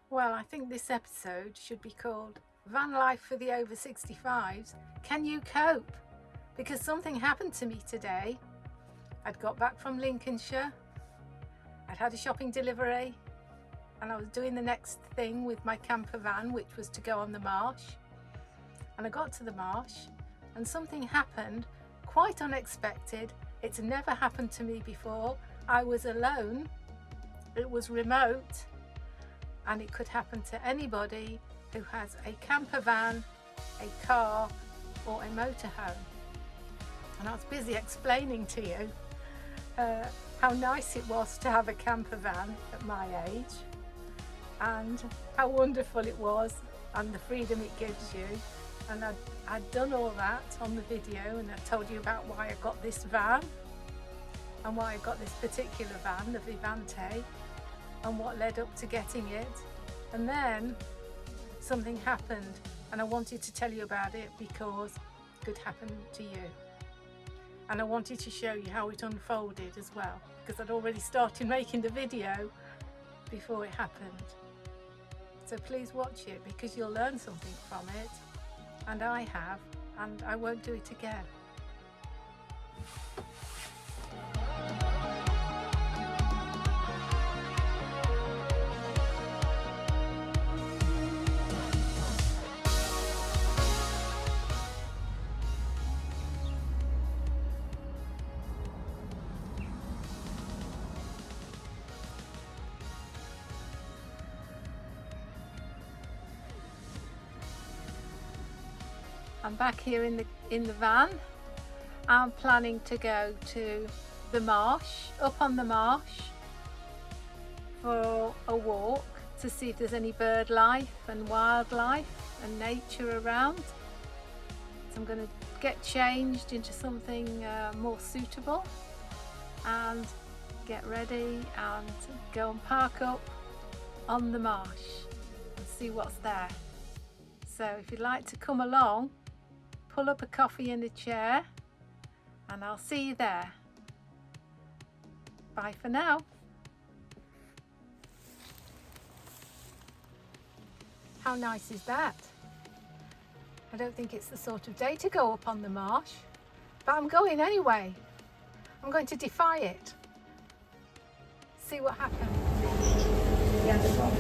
Well, I think this episode should be called Van Life for the Over 65s. Can you cope? Because something happened to me today. I'd got back from Lincolnshire, I'd had a shopping delivery, and I was doing the next thing with my camper van, which was to go on the marsh. And I got to the marsh and something happened quite unexpected. It's never happened to me before. I was alone, it was remote, and it could happen to anybody who has a camper van, a car, or a motorhome. And I was busy explaining to you how nice it was to have a camper van at my age, and how wonderful it was, and the freedom it gives you. And I'd done all that on the video, and I told you about why I got this van and why I got this particular van, the Vivante, and what led up to getting it. And then something happened, and I wanted to tell you about it because it could happen to you. And I wanted to show you how it unfolded as well, because I'd already started making the video before it happened. So please watch it, because you'll learn something from it, and I have, and I won't do it again. I'm back here in the van. I'm planning to go to the marsh, up on the marsh, for a walk to see if there's any bird life and wildlife and nature around. So I'm going to get changed into something more suitable and get ready and go and park up on the marsh and see what's there. So if you'd like to come along, pull up a coffee and a chair, and I'll see you there. Bye for now. How nice is that? I don't think it's the sort of day to go up on the marsh, but I'm going anyway. I'm going to defy it. See what happens. Yeah, there's one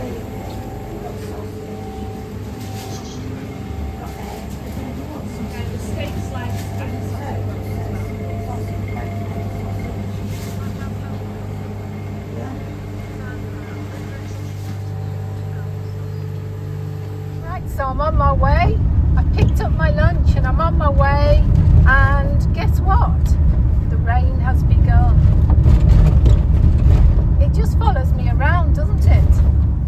Right, so I'm on my way. I picked up my lunch and I'm on my way, and guess what? The rain has begun. It just follows me around, doesn't it?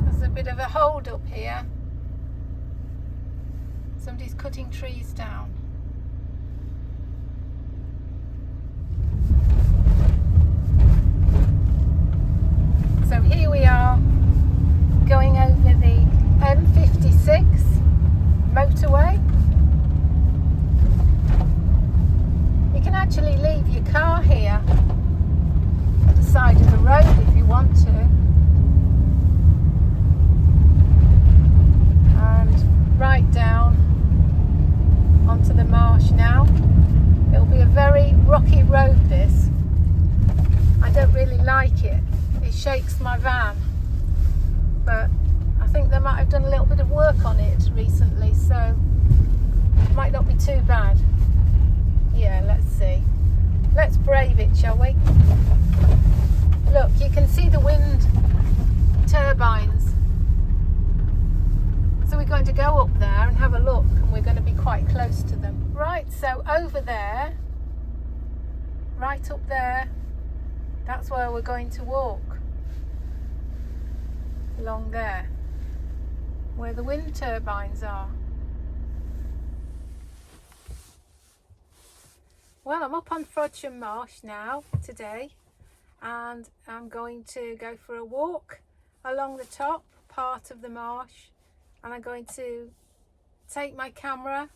There's a bit of a hold up here. Somebody's cutting trees down. So here we are, going over the M56 motorway. You can actually leave your car here at the side of the road if you want to. And right down onto the marsh now. It'll be a very rocky road, this. I don't really like it. It shakes my van. But I think they might have done a little bit of work on it recently, so it might not be too bad. Yeah, let's see. Let's brave it, shall we? Look, you can see the wind turbines. So we're going to go up there and have a look, and we're going to be quite close to them. Right, so over there, right up there, that's where we're going to walk. Along there, where the wind turbines are. Well, I'm up on Frodsham Marsh now, today, and I'm going to go for a walk along the top part of the marsh, and I'm going to take my camera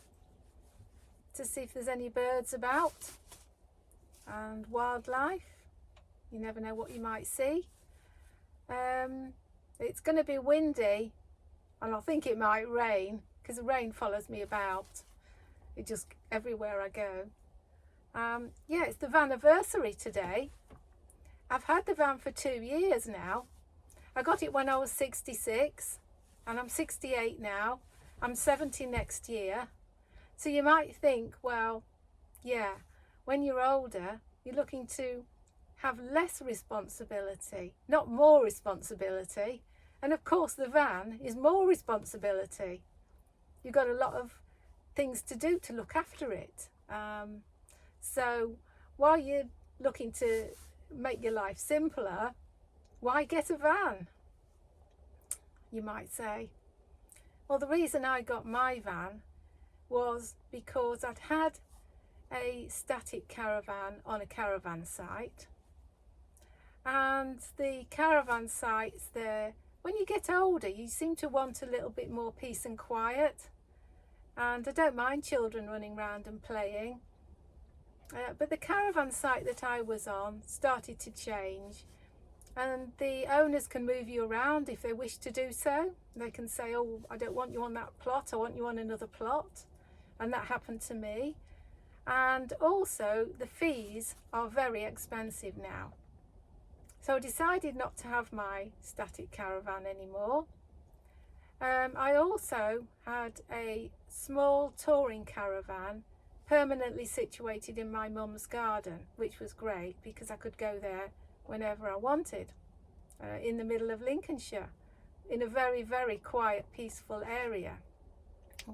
to see if there's any birds about and wildlife. You never know what you might see. It's going to be windy, and I think it might rain because the rain follows me about. It just everywhere I go. Yeah, it's the Vanniversary today. I've had the van for 2 years now. I got it when I was 66 and I'm 68 now. I'm 70 next year. So you might think, well, yeah, when you're older, you're looking to have less responsibility, not more responsibility. And of course the van is more responsibility. You've got a lot of things to do to look after it. So while you're looking to make your life simpler, why get a van? You might say. Well, the reason I got my van was because I'd had a static caravan on a caravan site, and the caravan sites there, when you get older, you seem to want a little bit more peace and quiet. And I don't mind children running around and playing, but the caravan site that I was on started to change, and the owners can move you around if they wish to do so. They can say, oh, I don't want you on that plot, I want you on another plot. And that happened to me. And also the fees are very expensive now. So I decided not to have my static caravan anymore. I also had a small touring caravan permanently situated in my mum's garden, which was great because I could go there whenever I wanted, in the middle of Lincolnshire, in a very, very quiet, peaceful area,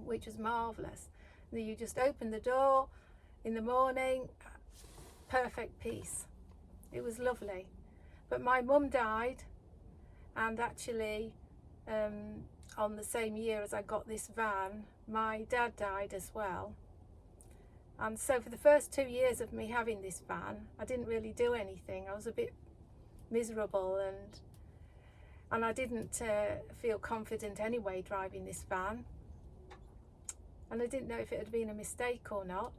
which was marvellous. You just open the door in the morning, perfect peace. It was lovely. But my mum died, and actually on the same year as I got this van, my dad died as well. And so for the first 2 years of me having this van, I didn't really do anything. I was a bit miserable, and I didn't feel confident anyway driving this van. And I didn't know if it had been a mistake or not.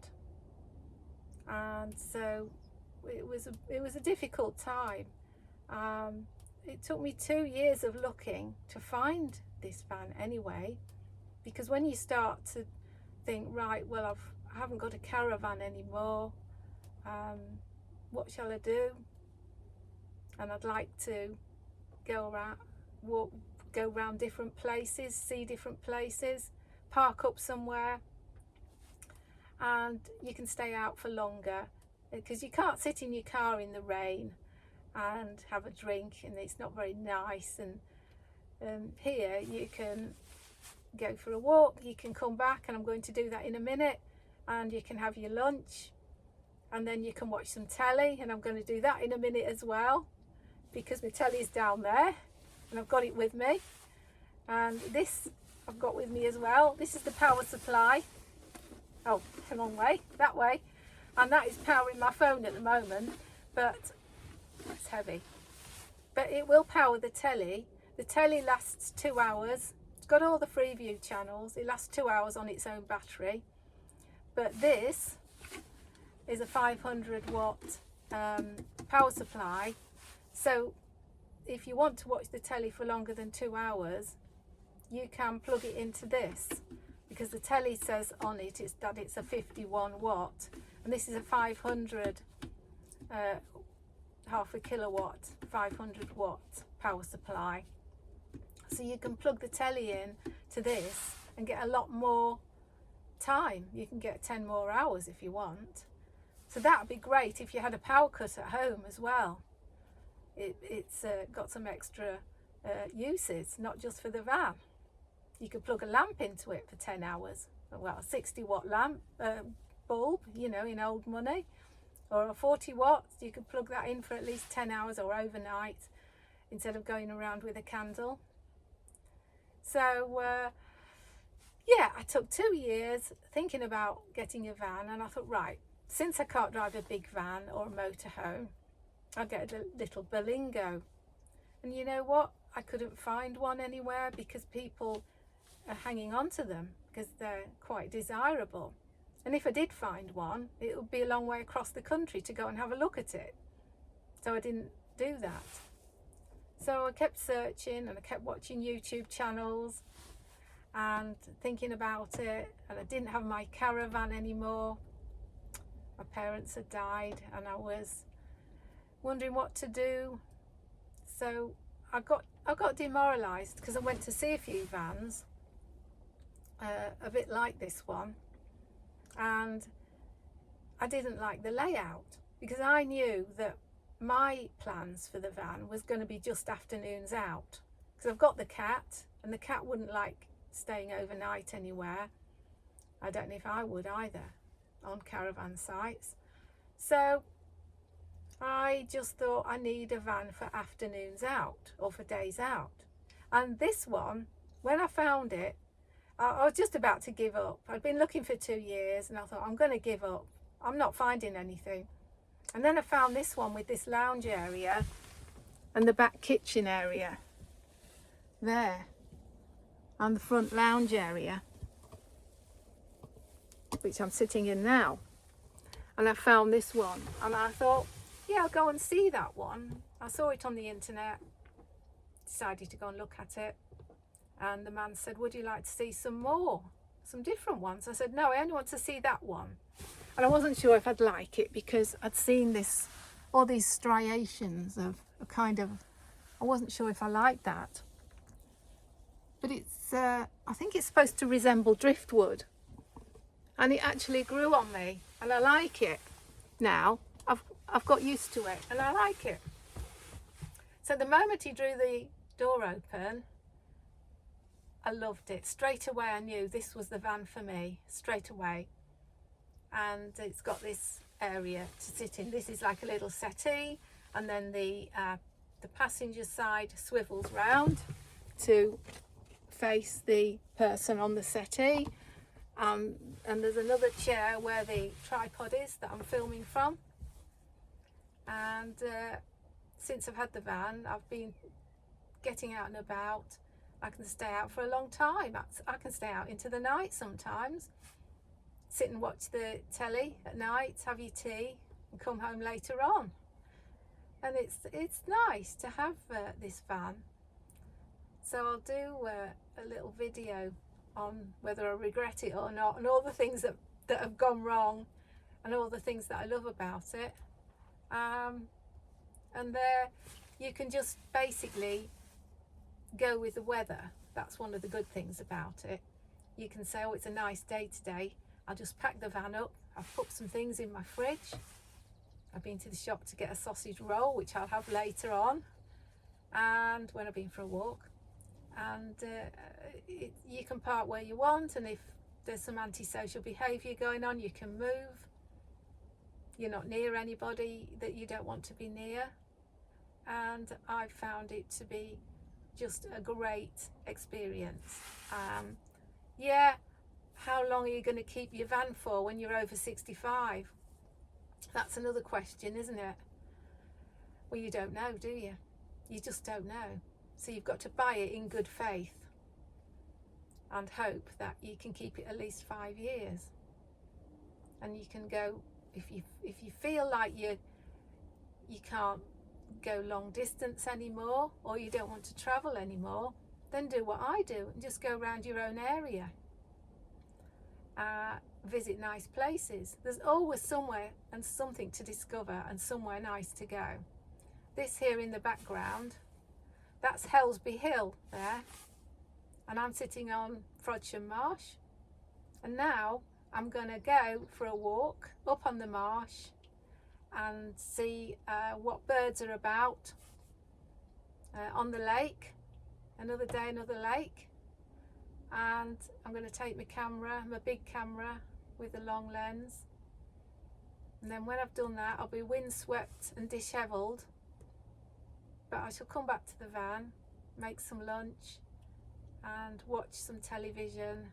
And so it was a difficult time. It took me 2 years of looking to find this van anyway, because when you start to think, right, well, I haven't got a caravan anymore, what shall I do? And I'd like to go around different places, see different places, park up somewhere, and you can stay out for longer, because you can't sit in your car in the rain and have a drink, and it's not very nice. And here you can go for a walk, you can come back, and I'm going to do that in a minute, and you can have your lunch, and then you can watch some telly, and I'm going to do that in a minute as well, because my telly's down there and I've got it with me. And this I've got with me as well. This is the power supply. Oh, the wrong way, that way. And that is powering my phone at the moment, but it's heavy. But it will power the telly. The telly lasts 2 hours. It's got all the Freeview channels. It lasts 2 hours on its own battery. But this is a 500 watt power supply. So if you want to watch the telly for longer than 2 hours, you can plug it into this, because the telly says on it that it's a 51 watt, and this is a 500 half a kilowatt 500 watt power supply. So you can plug the telly in to this and get a lot more time. You can get 10 more hours if you want. So that would be great if you had a power cut at home as well. It's got some extra uses, not just for the van. You could plug a lamp into it for 10 hours. Well, a 60 watt lamp bulb, you know, in old money, or a 40 watts. You could plug that in for at least 10 hours or overnight instead of going around with a candle. So yeah, I took 2 years thinking about getting a van, and I thought, right, since I can't drive a big van or a motorhome, I'll get a little Berlingo. And you know what? I couldn't find one anywhere because people are hanging on to them because they're quite desirable. And if I did find one, it would be a long way across the country to go and have a look at it. So I didn't do that. So I kept searching and I kept watching YouTube channels, and thinking about it, and I didn't have my caravan anymore. My parents had died and I was wondering what to do. So I got demoralised because I went to see a few vans a bit like this one, and I didn't like the layout because I knew that my plans for the van was going to be just afternoons out, because I've got the cat and the cat wouldn't like staying overnight anywhere. I don't know if I would either on caravan sites. So I just thought I need a van for afternoons out or for days out. And this one, when I found it, I was just about to give up. I'd been looking for 2 years and I thought, I'm going to give up. I'm not finding anything. And then I found this one with this lounge area and the back kitchen area there, and the front lounge area, which I'm sitting in now. And I found this one and I thought, yeah, I'll go and see that one. I saw it on the internet, decided to go and look at it. And the man said, would you like to see some different ones? I said, no, I only want to see that one. And I wasn't sure if I'd like it because I'd seen all these striations of a kind of, I wasn't sure if I liked that. But it's, I think it's supposed to resemble driftwood. And it actually grew on me and I like it now. I've got used to it and I like it. So the moment he drew the door open, I loved it. Straight away I knew this was the van for me, straight away. And it's got this area to sit in. This is like a little settee, and then the passenger side swivels round to face the person on the settee. And there's another chair where the tripod is that I'm filming from. And since I've had the van, I've been getting out and about. I can stay out for a long time. I can stay out into the night sometimes. Sit and watch the telly at night, have your tea and come home later on. And it's nice to have this van. So I'll do a little video on whether I regret it or not, and all the things that have gone wrong and all the things that I love about it. And there you can just basically go with the weather. That's one of the good things about it. You can say, oh, it's a nice day today. I'll just pack the van up. I've put some things in my fridge. I've been to the shop to get a sausage roll, which I'll have later on, and when I've been for a walk. And you can park where you want, and if there's some antisocial behaviour going on, you can move. You're not near anybody that you don't want to be near. And I found it to be just a great experience. Yeah, how long are you going to keep your van for when you're over 65? That's another question, isn't it? Well, you don't know, do you? You just don't know. So you've got to buy it in good faith and hope that you can keep it at least 5 years. And you can go, if you feel like you can't go long distance anymore, or you don't want to travel anymore, then do what I do and just go around your own area. Visit nice places. There's always somewhere and something to discover and somewhere nice to go. This here in the background, that's Helsby Hill there, and I'm sitting on Frodsham Marsh. And now I'm going to go for a walk up on the marsh and see what birds are about on the lake. Another day, another lake. And I'm going to take my camera, my big camera with a long lens. And then when I've done that, I'll be windswept and dishevelled. But I shall come back to the van, make some lunch and watch some television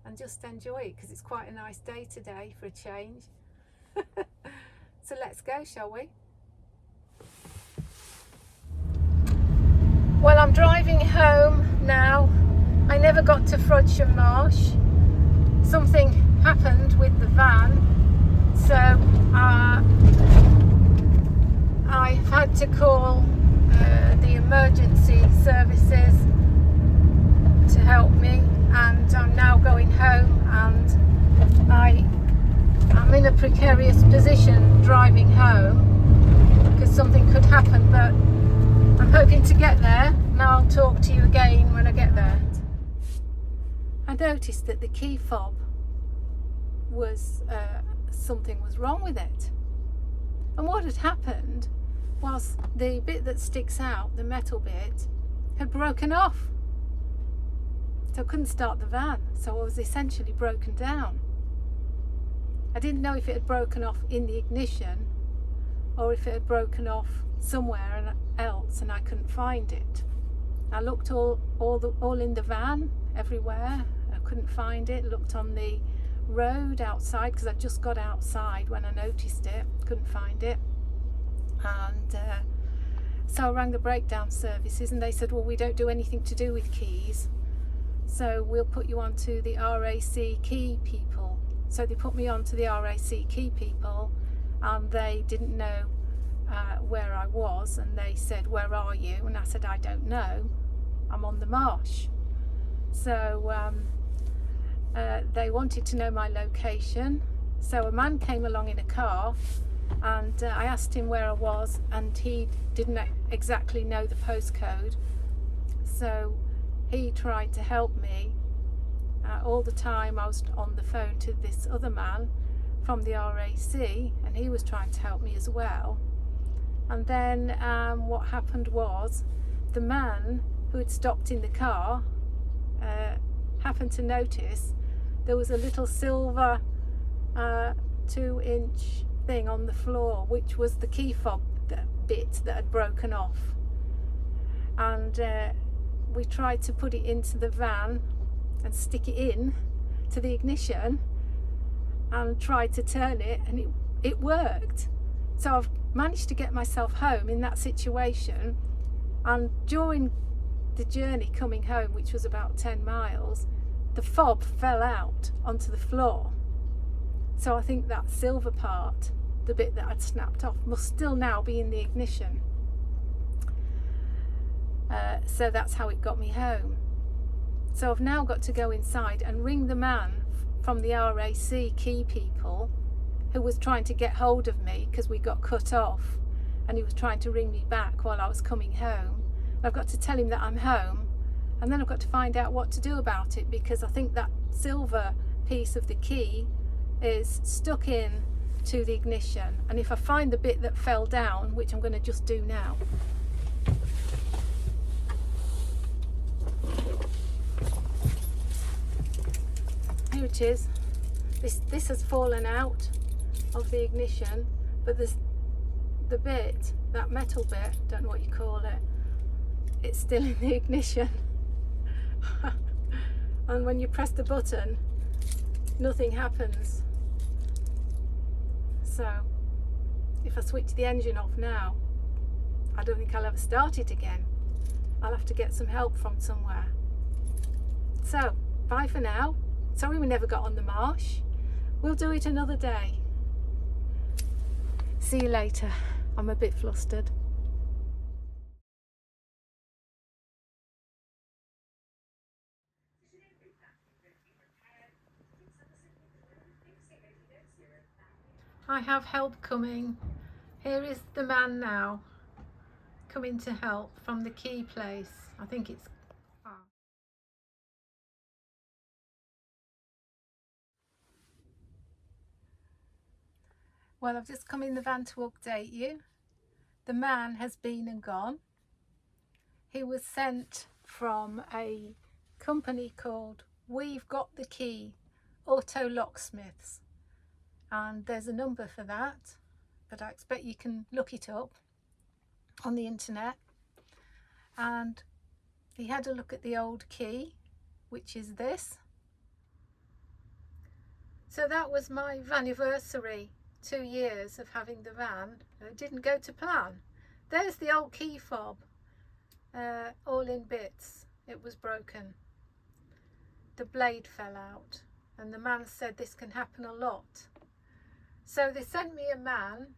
and just enjoy it, because it's quite a nice day today for a change. So let's go, shall we? Well, I'm driving home now. I never got to Frodsham Marsh. Something happened with the van, so I had to call the emergency services to help me, precarious position driving home because something could happen, but I'm hoping to get there, and I'll talk to you again when I get there. I noticed that the key fob was something was wrong with it, and what had happened was the bit that sticks out, the metal bit, had broken off, so I couldn't start the van, so I was essentially broken down. I didn't know if it had broken off in the ignition or if it had broken off somewhere else and I couldn't find it. I looked all in the van, everywhere. I couldn't find it. Looked on the road outside because I just got outside when I noticed it. Couldn't find it. And so I rang the breakdown services and they said, well, we don't do anything to do with keys, so we'll put you on to the RAC key people. So they put me on to the RAC key people, and they didn't know where I was, and they said, where are you? And I said, I don't know, I'm on the marsh. So they wanted to know my location, so a man came along in a car, and I asked him where I was, and he didn't exactly know the postcode, so he tried to help me. All the time I was on the phone to this other man from the RAC, and he was trying to help me as well. And then what happened was the man who had stopped in the car happened to notice there was a little silver 2-inch thing on the floor, which was the key fob bit that had broken off. And we tried to put it into the van and stick it in to the ignition and tried to turn it, and it worked. So I've managed to get myself home in that situation, and during the journey coming home, which was about 10 miles, the fob fell out onto the floor. So I think that silver part, the bit that I'd snapped off, must still now be in the ignition. So that's how it got me home. So I've now got to go inside and ring the man from the RAC key people who was trying to get hold of me because we got cut off, and he was trying to ring me back while I was coming home. I've got to tell him that I'm home, and then I've got to find out what to do about it, because I think that silver piece of the key is stuck in to the ignition, and if I find the bit that fell down, which I'm going to just do now. Here it is. This has fallen out of the ignition, but there's the bit, that metal bit, don't know what you call it, it's still in the ignition. And when you press the button, nothing happens. So if I switch the engine off now, I don't think I'll ever start it again. I'll have to get some help from somewhere. So bye for now. Sorry we never got on the marsh. We'll do it another day. See you later. I'm a bit flustered. I have help coming. Here is the man now coming to help from the key place. I think it's Well, I've just come in the van to update you. The man has been and gone. He was sent from a company called We've Got the Key Auto Locksmiths, and there's a number for that, but I expect you can look it up on the internet. And he had a look at the old key, which is this. So that was my Vanniversary, 2 years of having the van. It didn't go to plan. There's the old key fob, all in bits. It was broken. The blade fell out, and the man said this can happen a lot. So they sent me a man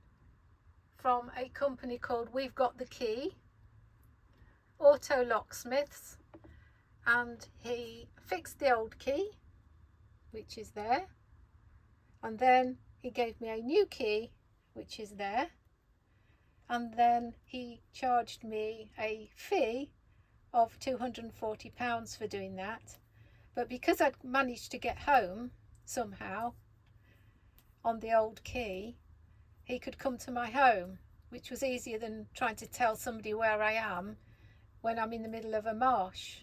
from a company called We've Got the Key Auto Locksmiths, and he fixed the old key, which is there, and then he gave me a new key, which is there, and then he charged me a fee of £240 for doing that. But because I'd managed to get home somehow on the old key, he could come to my home, which was easier than trying to tell somebody where I am when I'm in the middle of a marsh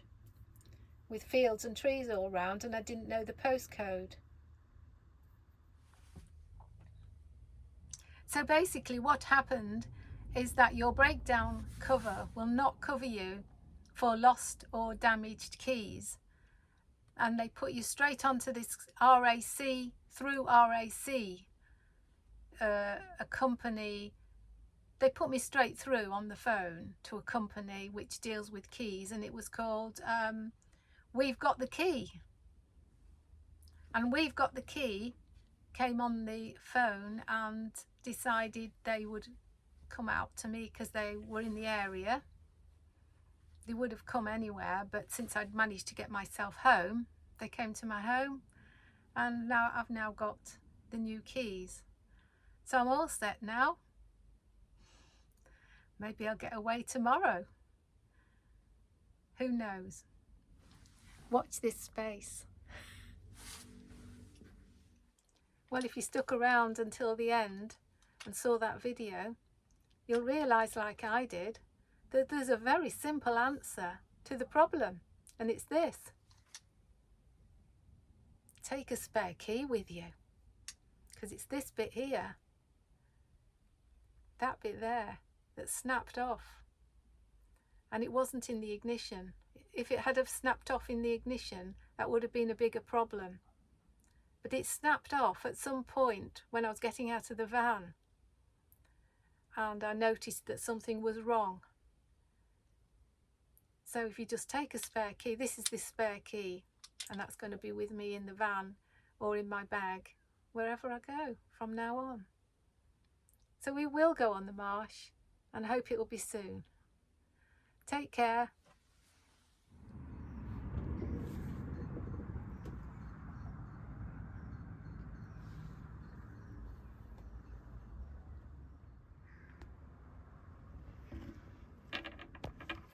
with fields and trees all around and I didn't know the postcode. So basically what happened is that your breakdown cover will not cover you for lost or damaged keys, and they put you straight onto this RAC, through RAC, a company. They put me straight through on the phone to a company which deals with keys, and it was called We've Got the Key. And We've Got the Key came on the phone and decided they would come out to me because they were in the area. They would have come anywhere, but since I'd managed to get myself home, they came to my home, and now I've now got the new keys. So I'm all set now. Maybe I'll get away tomorrow. Who knows? Watch this space. Well, if you stuck around until the end and saw that video, you'll realise, like I did, that there's a very simple answer to the problem, and it's this. Take a spare key with you, because it's this bit here, that bit there, that snapped off, and it wasn't in the ignition. If it had have snapped off in the ignition, that would have been a bigger problem. But it snapped off at some point when I was getting out of the van, and I noticed that something was wrong. So if you just take a spare key, this is the spare key, and that's going to be with me in the van or in my bag, wherever I go from now on. So we will go on the marsh, and I hope it will be soon. Take care.